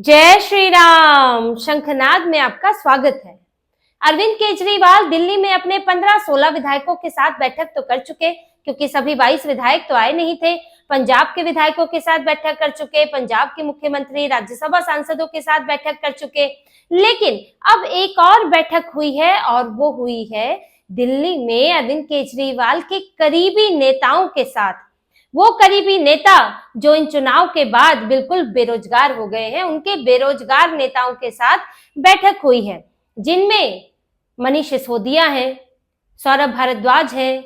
जय श्री राम। शंखनाद में आपका स्वागत है। अरविंद केजरीवाल दिल्ली में अपने 15-16 विधायकों के साथ बैठक तो कर चुके, क्योंकि सभी 22 विधायक तो आए नहीं थे। पंजाब के विधायकों के साथ बैठक कर चुके, पंजाब के मुख्यमंत्री, राज्यसभा सांसदों के साथ बैठक कर चुके। लेकिन अब एक और बैठक हुई है और वो हुई है दिल्ली में अरविंद केजरीवाल के करीबी नेताओं के साथ। वो करीबी नेता जो इन चुनाव के बाद बिल्कुल बेरोजगार हो गए हैं, उनके बेरोजगार नेताओं के साथ बैठक हुई है, जिनमें मनीष सिसोदिया हैं, सौरभ भारद्वाज हैं,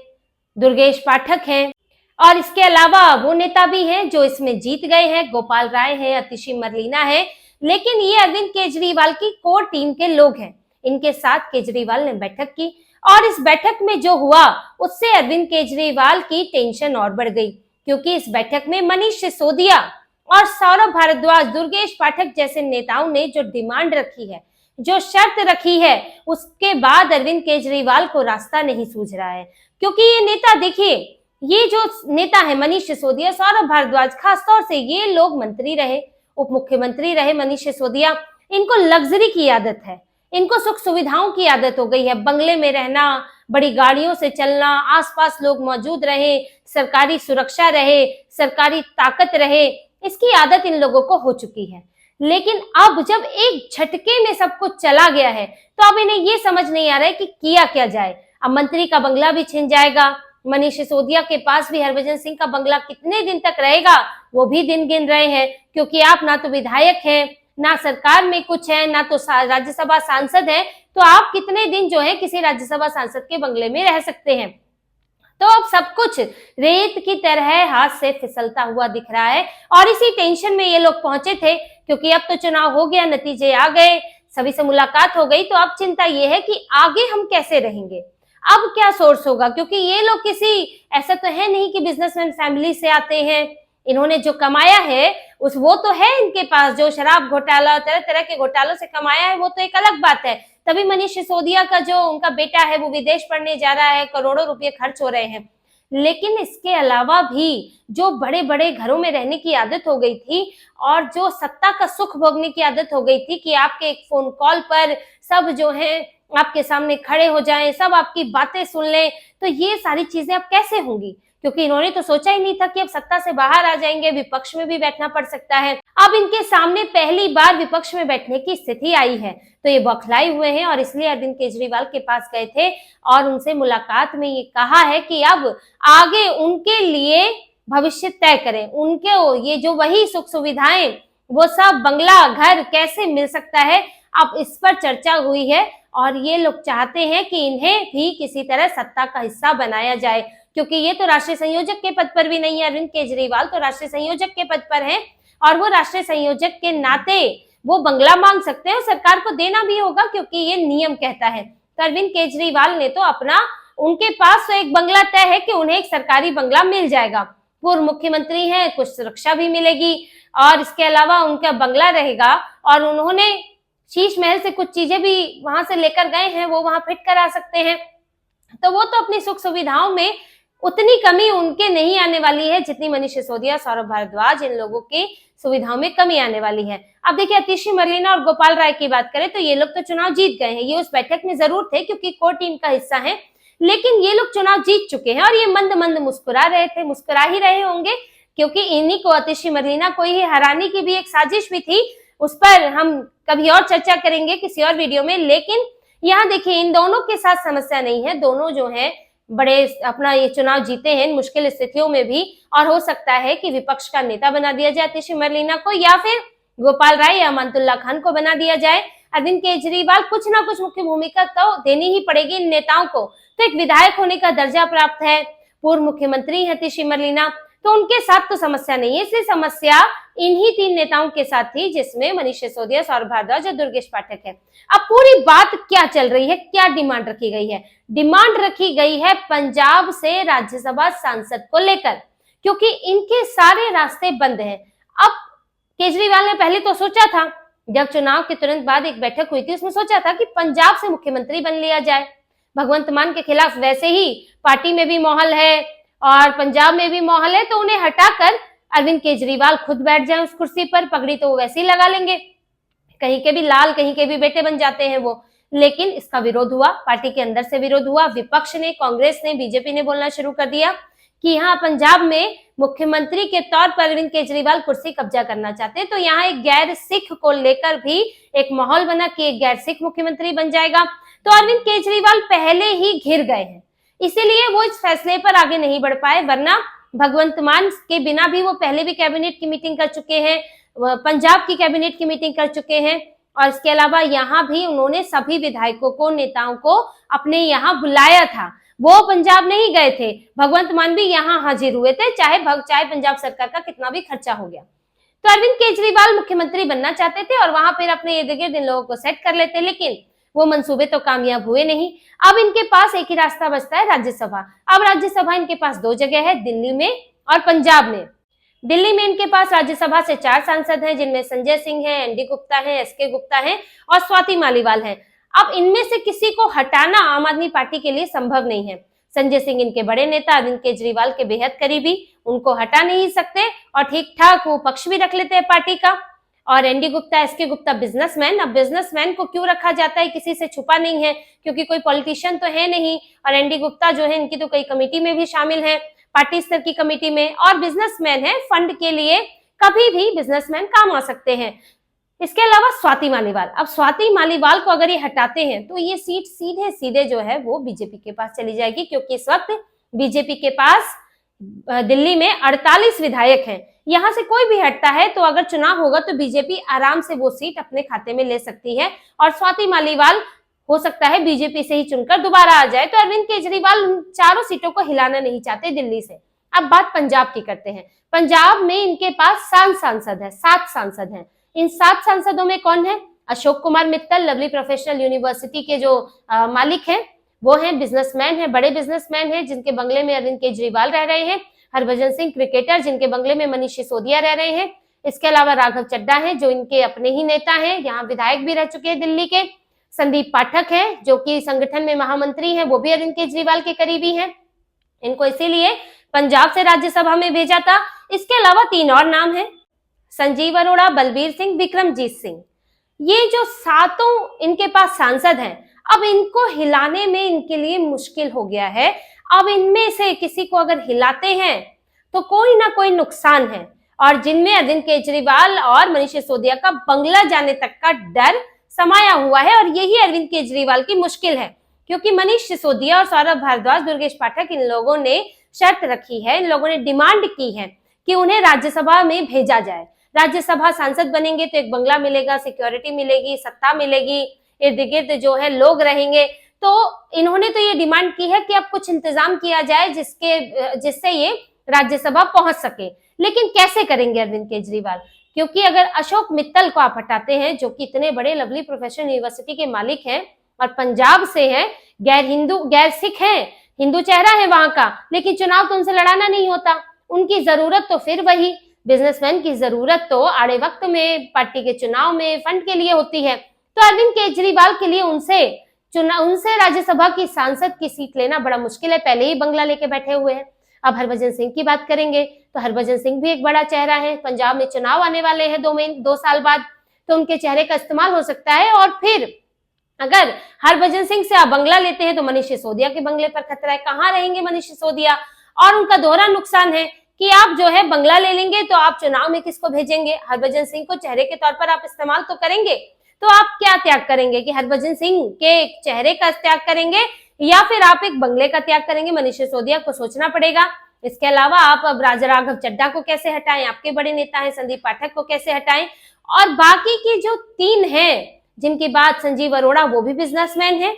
दुर्गेश पाठक हैं और इसके अलावा वो नेता भी हैं जो इसमें जीत गए हैं, गोपाल राय हैं, अतिशी मरलीना है। लेकिन ये अरविंद केजरीवाल की कोर टीम के लोग हैं। इनके साथ केजरीवाल ने बैठक की और इस बैठक में जो हुआ उससे अरविंद केजरीवाल की टेंशन और बढ़ गई, क्योंकि इस बैठक में मनीष सिसोदिया और सौरभ भारद्वाज, दुर्गेश पाठक जैसे नेताओं ने जो डिमांड रखी है, जो शर्त रखी है, उसके बाद अरविंद केजरीवाल को रास्ता नहीं सूझ रहा है। क्योंकि ये नेता, देखिए, ये जो नेता है मनीष सिसोदिया, सौरभ भारद्वाज, खासतौर से ये लोग मंत्री रहे, उप मुख्यमंत्री रहे। मनीष सिसोदिया, इनको लग्जरी की आदत है, इनको सुख सुविधाओं की आदत हो गई है, बंगले में रहना, बड़ी गाड़ियों से चलना, आसपास लोग मौजूद रहे, सरकारी सुरक्षा रहे, सरकारी ताकत रहे, इसकी आदत इन लोगों को हो चुकी है। लेकिन अब जब एक झटके में सब कुछ चला गया है, तो अब इन्हें ये समझ नहीं आ रहा है कि किया क्या जाए। अब मंत्री का बंगला भी छिन जाएगा, मनीष सिसोदिया के पास भी हरभजन सिंह का बंगला कितने दिन तक रहेगा, वो भी दिन गिन रहे हैं, क्योंकि आप ना तो विधायक हैं, ना सरकार में कुछ है, ना तो राज्यसभा सांसद है, तो आप कितने दिन जो है किसी राज्यसभा सांसद के बंगले में रह सकते हैं। तो अब सब कुछ रेत की तरह हाथ से फिसलता हुआ दिख रहा है और इसी टेंशन में ये लोग पहुंचे थे, क्योंकि अब तो चुनाव हो गया, नतीजे आ गए, सभी से मुलाकात हो गई। तो अब चिंता ये है कि आगे हम कैसे रहेंगे, अब क्या सोर्स होगा, क्योंकि ये लोग किसी ऐसा तो है नहीं कि बिजनेसमैन फैमिली से आते हैं। इन्होंने जो कमाया है उस वो तो है इनके पास, जो शराब घोटाला, तरह तरह के घोटालों से कमाया है, वो तो एक अलग बात है। तभी मनीष सिसोदिया का जो उनका बेटा है वो विदेश पढ़ने जा रहा है, करोड़ों रुपए खर्च हो रहे हैं। लेकिन इसके अलावा भी जो बड़े बड़े घरों में रहने की आदत हो गई थी और जो सत्ता का सुख भोगने की आदत हो गई थी कि आपके एक फोन कॉल पर सब जो है आपके सामने खड़े हो जाएं, सब आपकी बातें सुन लें, तो ये सारी चीजें अब कैसे होंगी, क्योंकि इन्होंने तो सोचा ही नहीं था कि अब सत्ता से बाहर आ जाएंगे, विपक्ष में भी बैठना पड़ सकता है। अब इनके सामने पहली बार विपक्ष में बैठने की स्थिति आई है, तो ये बौखलाए हुए हैं और इसलिए अरविंद केजरीवाल के पास गए थे और उनसे मुलाकात में ये कहा है कि अब आगे उनके लिए भविष्य तय करें, उनके ये जो वही सुख सुविधाएं, वो सब बंगला, घर कैसे मिल सकता है, अब इस पर चर्चा हुई है। और ये लोग चाहते हैं कि इन्हें भी किसी तरह सत्ता का हिस्सा बनाया जाए, क्योंकि ये तो राष्ट्रीय संयोजक के पद पर भी नहीं है। अरविंद केजरीवाल तो राष्ट्रीय संयोजक के पद पर हैं और वो राष्ट्रीय संयोजक के नाते वो बंगला मांग सकते हैं और सरकार को देना भी होगा, क्योंकि ये नियम कहता है। तो अरविंद केजरीवाल ने तो अपना, उनके पास तो एक बंगला तय है कि उन्हें एक सरकारी बंगला मिल जाएगा, पूर्व मुख्यमंत्री हैं, कुछ सुरक्षा भी मिलेगी और इसके अलावा उनका बंगला रहेगा। और उन्होंने शीश महल से कुछ चीजें भी वहां से लेकर गए हैं, वो वहां फिट करा सकते हैं। तो वो तो अपनी सुख सुविधाओं में उतनी कमी उनके नहीं आने वाली है जितनी मनीष सिसोदिया, सौरभ भारद्वाज, इन लोगों की सुविधाओं में कमी आने वाली है। अब देखिए, अतिशी मरलीना और गोपाल राय की बात करें तो ये लोग तो चुनाव जीत गए हैं, ये उस बैठक में जरूर थे क्योंकि कोर टीम का हिस्सा है, लेकिन ये लोग चुनाव जीत चुके हैं और ये मंद मंद मुस्कुरा रहे थे, मुस्कुरा ही रहे होंगे, क्योंकि इन्हीं को, अतिशी मरलीना को ही हराने की भी एक साजिश भी थी। उस पर हम कभी और चर्चा करेंगे किसी और वीडियो में। लेकिन यहाँ देखिए, इन दोनों के साथ समस्या नहीं है, दोनों जो है बड़े अपना ये चुनाव जीते हैं मुश्किल स्थितियों में भी, और हो सकता है कि विपक्ष का नेता बना दिया जाए अतिशी मरलीना को, या फिर गोपाल राय या अमानतुल्लाह खान को बना दिया जाए। अरविंद केजरीवाल कुछ ना कुछ मुख्य भूमिका तो देनी ही पड़ेगी इन नेताओं को। तो एक विधायक होने का दर्जा प्राप्त है, पूर्व मुख्यमंत्री है अतिशी मरलीना, तो उनके साथ तो समस्या नहीं है। इसलिए समस्या इन्हीं 3 नेताओं के साथ थी, जिसमें मनीष सिसोदिया, सौरभ भारद्वाज और दुर्गेश पाठक है। अब पूरी बात क्या चल रही है, क्या डिमांड रखी गई है? डिमांड रखी गई है पंजाब से राज्यसभा सांसद को लेकर, क्योंकि इनके सारे रास्ते बंद हैं। अब केजरीवाल ने पहले तो सोचा था, जब चुनाव के तुरंत बाद एक बैठक हुई थी, उसमें सोचा था कि पंजाब से मुख्यमंत्री बन लिया जाए। भगवंत मान के खिलाफ वैसे ही पार्टी में भी माहौल है और पंजाब में भी माहौल है, तो उन्हें हटाकर अरविंद केजरीवाल खुद बैठ जाए उस कुर्सी पर, पगड़ी तो वो वैसे ही लगा लेंगे। कहीं के भी लाल, कहीं के भी बेटे बन जाते हैं वो। लेकिन इसका विरोध हुआ, पार्टी के अंदर से विरोध हुआ। विपक्ष ने, कांग्रेस ने, बीजेपी ने बोलना शुरू कर दिया कि यहाँ पंजाब में मुख्यमंत्री के तौर पर अरविंद केजरीवाल कुर्सी कब्जा करना चाहते हैं, तो यहाँ एक गैर सिख को लेकर भी एक माहौल बना कि एक गैर सिख मुख्यमंत्री बन जाएगा। तो अरविंद केजरीवाल पहले ही घिर गए हैं, इसीलिए वो इस फैसले पर आगे नहीं बढ़ पाए, वरना भगवंत मान के बिना भी वो पहले भी कैबिनेट की मीटिंग कर चुके हैं, पंजाब की कैबिनेट की मीटिंग कर चुके हैं। और इसके अलावा यहाँ भी उन्होंने सभी विधायकों को, नेताओं को अपने यहाँ बुलाया था। वो पंजाब नहीं गए थे, भगवंत मान भी यहाँ हाजिर हुए थे, चाहे पंजाब सरकार का कितना भी खर्चा हो गया। तो अरविंद केजरीवाल मुख्यमंत्री बनना चाहते थे और वहां फिर अपने इर्द गिर्द इन लोगों को सेट कर लेते, लेकिन वो मंसूबे तो कामयाब हुए नहीं। अब इनके पास एक ही रास्ता बचता है, राज्यसभा। अब राज्यसभा इनके पास दो जगह है, दिल्ली में और पंजाब में। दिल्ली में इनके पास राज्यसभा से 4 सांसद हैं, जिनमें संजय सिंह है, एनडी गुप्ता है, एसके गुप्ता है और स्वाति मालीवाल है। अब इनमें से किसी को हटाना आम आदमी पार्टी के लिए संभव नहीं है। संजय सिंह इनके बड़े नेता, अरविंद केजरीवाल के बेहद करीबी, उनको हटा नहीं सकते और ठीक ठाक वो पक्ष भी रख लेते हैं पार्टी का। और ND Gupta, SK Gupta businessman. अब बिजनेसमैन को क्यों रखा जाता है, किसी से छुपा नहीं है, क्योंकि कोई पॉलिटिशियन तो है नहीं। और एनडी गुप्ता जो है, इनकी तो कई कमेटी में भी शामिल है, पार्टी स्तर की कमेटी में, और बिजनेसमैन है, फंड के लिए कभी भी बिजनेसमैन काम आ सकते हैं। इसके अलावा स्वाति मालीवाल, अब स्वाति मालीवाल को अगर ये हटाते हैं तो ये सीट सीधे सीधे जो है वो बीजेपी के पास चली जाएगी, क्योंकि इस वक्त बीजेपी के पास दिल्ली में 48 विधायक हैं। यहां से कोई भी हटता है तो अगर चुनाव होगा तो बीजेपी आराम से वो सीट अपने खाते में ले सकती है और स्वाति मालीवाल हो सकता है बीजेपी से ही चुनकर दोबारा आ जाए। तो अरविंद केजरीवाल उन चारों सीटों को हिलाना नहीं चाहते दिल्ली से। अब बात पंजाब की करते हैं। पंजाब में इनके पास 7 सांसद है, 7 सांसद हैं। इन 7 सांसदों में कौन है? Ashok Kumar Mittal, lovely professional university के जो मालिक हैं, वो हैं, बिजनेसमैन हैं, बड़े बिजनेसमैन हैं, जिनके बंगले में अरविंद केजरीवाल रह रहे हैं। हरभजन सिंह, क्रिकेटर, जिनके बंगले में मनीष सिसोदिया रह रहे हैं। इसके अलावा राघव चड्ढा हैं, जो इनके अपने ही नेता हैं, यहाँ विधायक भी रह चुके हैं दिल्ली के। संदीप पाठक है, जो कि संगठन में महामंत्री हैं, वो भी अरविंद केजरीवाल के करीबी हैं। इनको इसीलिए पंजाब से राज्यसभा में भेजा था। इसके अलावा 3 और नाम हैं, संजीव अरोड़ा, बलबीर सिंह, विक्रमजीत सिंह। ये जो 7 इनके पास सांसद हैं, अब इनको हिलाने में इनके लिए मुश्किल हो गया है। अब इनमें से किसी को अगर हिलाते हैं तो कोई ना कोई नुकसान है, और जिनमें अरविंद केजरीवाल और मनीष सिसोदिया का बंगला जाने तक का डर समाया हुआ है। और यही अरविंद केजरीवाल की मुश्किल है, क्योंकि मनीष सिसोदिया और सौरभ भारद्वाज, दुर्गेश पाठक, इन लोगों ने शर्त रखी है, इन लोगों ने डिमांड की है कि उन्हें राज्यसभा में भेजा जाए। राज्यसभा सांसद बनेंगे तो एक बंगला मिलेगा, सिक्योरिटी मिलेगी, सत्ता मिलेगी, इर्द गिर्द जो है लोग रहेंगे। तो इन्होंने तो ये डिमांड की है कि अब कुछ इंतजाम किया जाए जिससे ये राज्यसभा पहुंच सके। लेकिन कैसे करेंगे अरविंद केजरीवाल? क्योंकि अगर अशोक मित्तल को आप हटाते हैं, जो कि इतने बड़े लवली प्रोफेशनल यूनिवर्सिटी के मालिक हैं और पंजाब से हैं, गैर हिंदू, गैर सिख हैं, हिंदू चेहरा है वहां का, लेकिन चुनाव तो उनसे लड़ाना नहीं होता। उनकी जरूरत तो फिर वही बिजनेसमैन की जरूरत तो आड़े वक्त में, पार्टी के चुनाव में, फंड के लिए होती है। तो अरविंद केजरीवाल के लिए उनसे राज्यसभा की सांसद की सीट लेना बड़ा मुश्किल है, पहले ही बंगला लेके बैठे हुए हैं। अब हरभजन सिंह की बात करेंगे तो हरभजन सिंह भी एक बड़ा चेहरा है, पंजाब में चुनाव आने वाले हैं 2 साल बाद, तो उनके चेहरे का इस्तेमाल हो सकता है। और फिर अगर हरभजन सिंह से आप बंगला लेते हैं तो मनीष सिसोदिया के बंगले पर खतरा है। कहाँ रहेंगे मनीष सिसोदिया? और उनका दोहरा नुकसान है कि आप जो है बंगला ले लेंगे तो आप चुनाव में किसको भेजेंगे? हरभजन सिंह को चेहरे के तौर पर आप इस्तेमाल तो करेंगे, तो आप क्या त्याग करेंगे कि हरभजन सिंह के चेहरे का त्याग करेंगे या फिर आप एक बंगले का त्याग करेंगे? मनीष सिसोदिया को सोचना पड़ेगा। इसके अलावा आप अब राघव चड्ढा को कैसे हटाएं, आपके बड़े नेता हैं, संदीप पाठक को कैसे हटाएं? और बाकी के जो 3 हैं जिनकी बात, संजीव अरोड़ा, वो भी बिजनेसमैन है।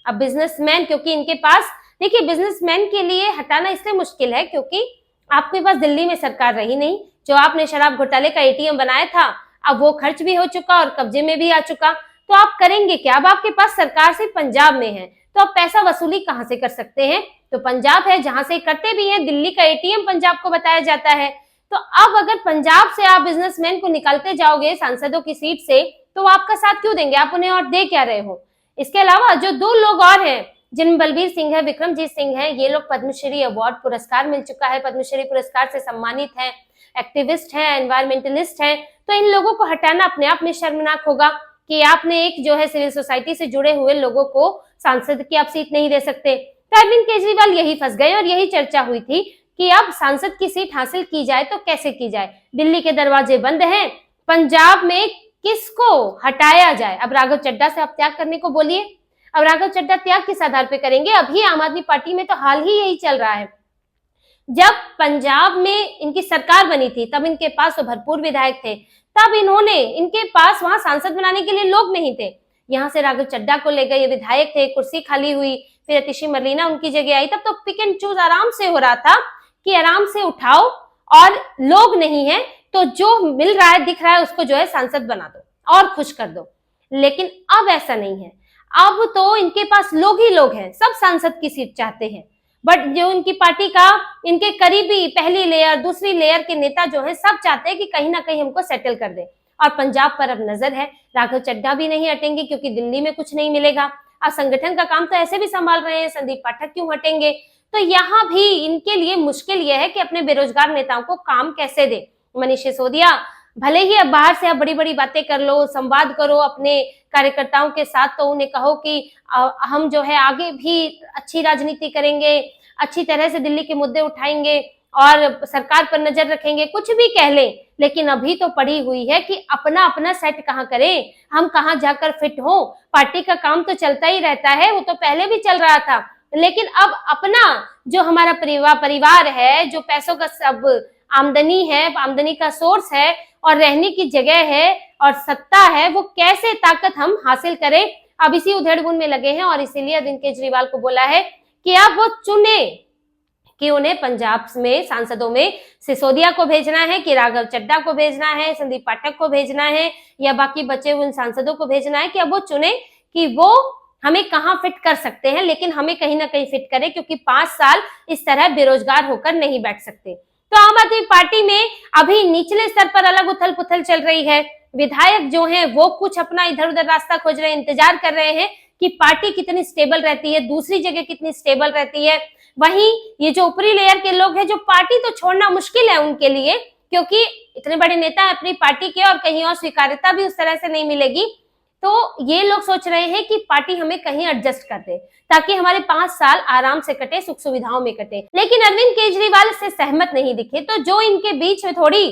अब बिजनेसमैन, क्योंकि इनके पास, देखिए, बिजनेसमैन के लिए हटाना इसलिए मुश्किल है क्योंकि आपके पास दिल्ली में सरकार रही नहीं। जो आपने शराब घोटाले का एटीएम बनाया था, अब वो खर्च भी हो चुका और कब्जे में भी आ चुका, तो आप करेंगे क्या? अब आपके पास सरकार सिर्फ पंजाब में है, तो आप पैसा वसूली कहां से कर सकते हैं? तो पंजाब है, जहां से करते भी हैं। दिल्ली का एटीएम पंजाब को बताया जाता है। तो अब अगर पंजाब से आप बिजनेसमैन को निकालते जाओगे सांसदों की सीट से, तो आपका साथ क्यों देंगे? आप उन्हें और दे क्या रहे हो? इसके अलावा जो 2 लोग और हैं, जिनमें बलबीर सिंह है, विक्रमजीत सिंह है, ये लोग पद्मश्री अवार्ड पुरस्कार मिल चुका है, पद्मश्री पुरस्कार से सम्मानित हैं, एक्टिविस्ट हैं, एनवायरमेंटलिस्ट हैं। तो इन लोगों को हटाना अपने आप में शर्मनाक होगा कि आपने एक जो है सिविल सोसाइटी से जुड़े हुए लोगों को सांसद की आप सीट नहीं दे सकते। तो अरविंद केजरीवाल यही फंस गए और यही चर्चा हुई थी कि अब सांसद की सीट हासिल की जाए तो कैसे की जाए। दिल्ली के दरवाजे बंद हैं, पंजाब में किसको हटाया जाए। अब राघव चड्ढा से आप त्याग करने को बोलिए, अब राघव चड्ढा त्याग किस आधार पे करेंगे। अभी आम आदमी पार्टी में तो हाल ही यही चल रहा है, जब पंजाब में इनकी सरकार बनी थी तब इनके पास तो भरपूर विधायक थे, तब इनके पास वहां सांसद बनाने के लिए लोग नहीं थे। यहां से राघव चड्ढा को ले गए, ये विधायक थे, कुर्सी खाली हुई, फिर अतिशी मरलीना उनकी जगह आई। तब तो पिक एंड चूज आराम से हो रहा था कि आराम से उठाओ और लोग नहीं है तो जो मिल रहा है दिख रहा है उसको जो है सांसद बना दो और खुश कर दो। लेकिन अब ऐसा नहीं है, अब तो इनके पास लोग ही लोग हैं, सब सांसद की सीट चाहते हैं। बट जो इनकी पार्टी का इनके करीबी पहली लेयर दूसरी लेयर के नेता जो है सब चाहते हैं कि कहीं ना कहीं हमको सेटल कर दे। और पंजाब पर अब नजर है, राघव चड्ढा भी नहीं हटेंगे क्योंकि दिल्ली में कुछ नहीं मिलेगा। अब संगठन का काम तो ऐसे भी संभाल रहे हैं, संदीप पाठक क्यों हटेंगे। तो यहाँ भी इनके लिए मुश्किल यह है कि अपने बेरोजगार नेताओं को काम कैसे दे। मनीष सिसोदिया भले ही अब बाहर से आप बड़ी बड़ी बातें कर लो, संवाद करो अपने कार्यकर्ताओं के साथ, तो उन्हें कहो कि हम जो है आगे भी अच्छी राजनीति करेंगे, अच्छी तरह से दिल्ली के मुद्दे उठाएंगे और सरकार पर नजर रखेंगे, कुछ भी कह लें, लेकिन अभी तो पड़ी हुई है कि अपना अपना सेट कहाँ करें, हम कहाँ जाकर फिट हो। पार्टी का काम तो चलता ही रहता है, वो तो पहले भी चल रहा था, लेकिन अब अपना जो हमारा परिवार है, जो पैसों का सब आमदनी है, आमदनी का सोर्स है और रहने की जगह है और सत्ता है, वो कैसे ताकत हम हासिल करें, अब इसी उधेड़-बुन में लगे हैं। और इसीलिए अरविंद केजरीवाल को बोला है कि अब वो चुने कि उन्हें पंजाब में सांसदों में सिसोदिया को भेजना है कि राघव चड्ढा को भेजना है, संदीप पाठक को भेजना है या बाकी बचे हुए सांसदों को भेजना है, कि अब वो चुने कि वो हमें कहाँ फिट कर सकते हैं, लेकिन हमें कहीं ना कहीं फिट करें, क्योंकि 5 साल इस तरह बेरोजगार होकर नहीं बैठ सकते। तो आम आदमी पार्टी में अभी निचले स्तर पर अलग उथल पुथल चल रही है। विधायक जो हैं वो कुछ अपना इधर उधर रास्ता खोज रहे हैं, इंतजार कर रहे हैं कि पार्टी कितनी स्टेबल रहती है, दूसरी जगह कितनी स्टेबल रहती है। वहीं ये जो ऊपरी लेयर के लोग हैं, जो पार्टी तो छोड़ना मुश्किल है उनके लिए, क्योंकि इतने बड़े नेता है अपनी पार्टी के और कहीं और स्वीकार्यता भी उस तरह से नहीं मिलेगी, तो ये लोग सोच रहे हैं कि पार्टी हमें कहीं एडजस्ट कर दे ताकि हमारे 5 साल आराम से कटे, सुख सुविधाओं में कटे। लेकिन अरविंद केजरीवाल इससे सहमत नहीं दिखे। तो जो इनके बीच में थोड़ी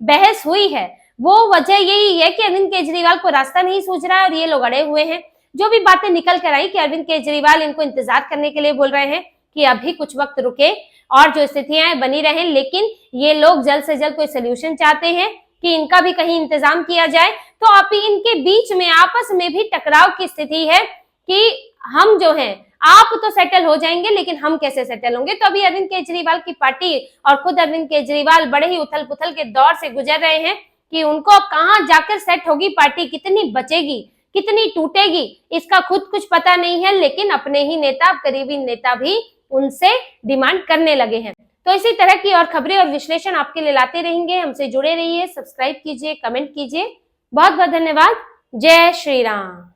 बहस हुई है वो वजह यही है कि अरविंद केजरीवाल को रास्ता नहीं सूझ रहा है और ये लोग अड़े हुए हैं। जो भी बातें निकल कर आई कि अरविंद केजरीवाल इनको इंतजार करने के लिए बोल रहे हैं कि अभी कुछ वक्त रुके और जो स्थितियां बनी रहें, लेकिन ये लोग जल्द से जल्द कोई सोल्यूशन चाहते हैं कि इनका भी कहीं इंतजाम किया जाए। तो अभी इनके बीच में आपस में भी टकराव की स्थिति है कि हम जो हैं आप तो सेटल हो जाएंगे, लेकिन हम कैसे सेटल होंगे। तो अभी अरविंद केजरीवाल की पार्टी और खुद अरविंद केजरीवाल बड़े ही उथल पुथल के दौर से गुजर रहे हैं कि उनको अब कहाँ जाकर सेट होगी पार्टी, कितनी बचेगी कितनी टूटेगी, इसका खुद कुछ पता नहीं है। लेकिन अपने ही नेता, करीबी नेता भी उनसे डिमांड करने लगे हैं। तो इसी तरह की और खबरें और विश्लेषण आपके लिए लाते रहेंगे। हमसे जुड़े रहिए, सब्सक्राइब कीजिए, कमेंट कीजिए। बहुत बहुत धन्यवाद। जय श्री राम।